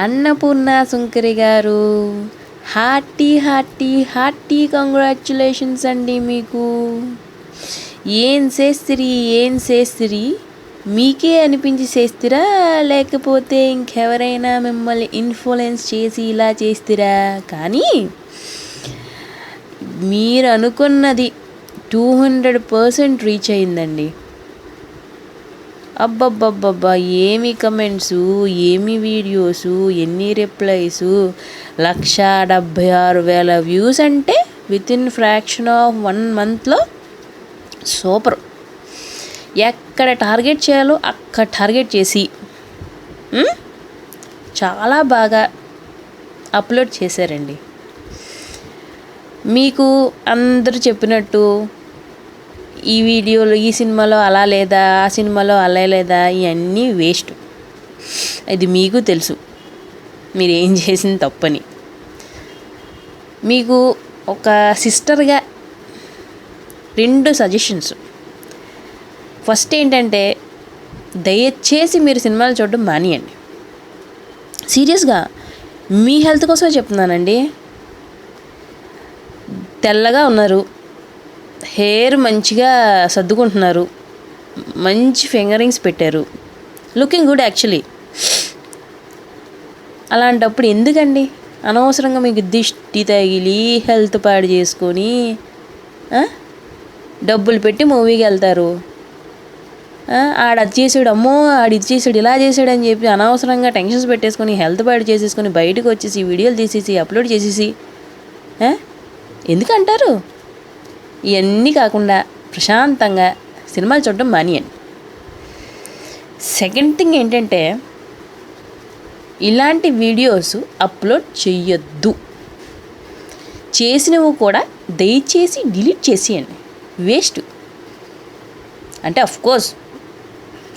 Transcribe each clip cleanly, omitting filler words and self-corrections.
అన్నపూర్ణ సుంకరి గారు hearty hearty hearty congratulations అండి. మీకు ఏం చేస్తిరి మీకే అనిపించి చేస్తురా, లేకపోతే ఇంకెవరైనా మిమ్మల్ని ఇన్ఫ్లుయెన్స్ చేసి ఇలా చేస్తురా? కానీ మీరు అనుకున్నది 200% రీచ్ అయిందండి. అబ్బబ్బబ్బబ్బా, ఏమి కమెంట్సు, ఏమి వీడియోసు, ఎన్ని రిప్లైసు, 176,000 వ్యూస్ అంటే వితిన్ ఫ్రాక్షన్ ఆఫ్ 1 మంత్లో సూపర్. ఎక్కడ టార్గెట్ చేయాలో అక్కడ టార్గెట్ చేసి చాలా బాగా అప్లోడ్ చేశారండి. మీకు అందరూ చెప్పినట్టు ఈ వీడియోలో ఈ సినిమాలో అలా లేదా, ఆ సినిమాలో అలా లేదా, ఇవన్నీ వేస్ట్. ఇది మీకు తెలుసు మీరు ఏం చేసింది తప్పని. మీకు ఒక సిస్టర్గా 2 సజెషన్స్. ఫస్ట్ ఏంటంటే, దయచేసి మీరు సినిమాలు చూడడం మానేయండి. సీరియస్గా మీ హెల్త్ కోసమే చెప్తున్నానండి. తెల్లగా ఉన్నారు, హెయిర్ మంచిగా సర్దుకుంటున్నారు, మంచి ఫింగరింగ్స్ పెట్టారు, లుకింగ్ గుడ్ యాక్చువల్లీ. అలాంటప్పుడు ఎందుకండి అనవసరంగా మీకు దిష్టి తగిలి హెల్త్ పాడు చేసుకొని డబ్బులు పెట్టి మూవీకి వెళ్తారు. ఆడది చేసాడు, అమ్మో ఆడిది చేసాడు, ఇలా చేసాడు అని చెప్పి అనవసరంగా టెన్షన్స్ పెట్టేసుకొని హెల్త్ పాడు చేసేసుకొని బయటకు వచ్చేసి వీడియోలు తీసేసి అప్లోడ్ చేసేసి ఎందుకంటారు? ఇవన్నీ కాకుండా ప్రశాంతంగా సినిమాలు చూడడం మానేయండి. సెకండ్ థింగ్ ఏంటంటే, ఇలాంటి వీడియోస్ అప్లోడ్ చెయ్యొద్దు. చేసినవి కూడా దయచేసి డిలీట్ చేసేయండి. వేస్ట్. అంటే అఫ్కోర్స్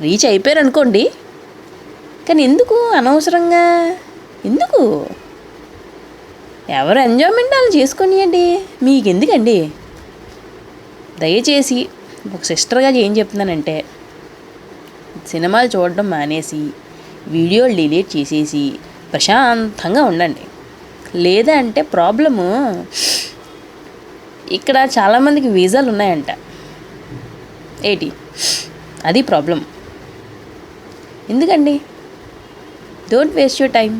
రీచ్ అయిపోయారు అనుకోండి, కానీ ఎందుకు అనవసరంగా, ఎందుకు? ఎవరు ఎంజాయ్మెంట్ వాళ్ళు చేసుకొనియండి, మీకు ఎందుకండి? దయచేసి ఒక సిస్టర్గా ఏం చెప్తున్నానంటే, సినిమాలు చూడడం మానేసి వీడియోలు డిలీట్ చేసేసి ప్రశాంతంగా ఉండండి. లేదా అంటే ప్రాబ్లము, ఇక్కడ చాలామందికి వీసాలు ఉన్నాయంట, అది ప్రాబ్లం. ఎందుకండి? Don't waste your time.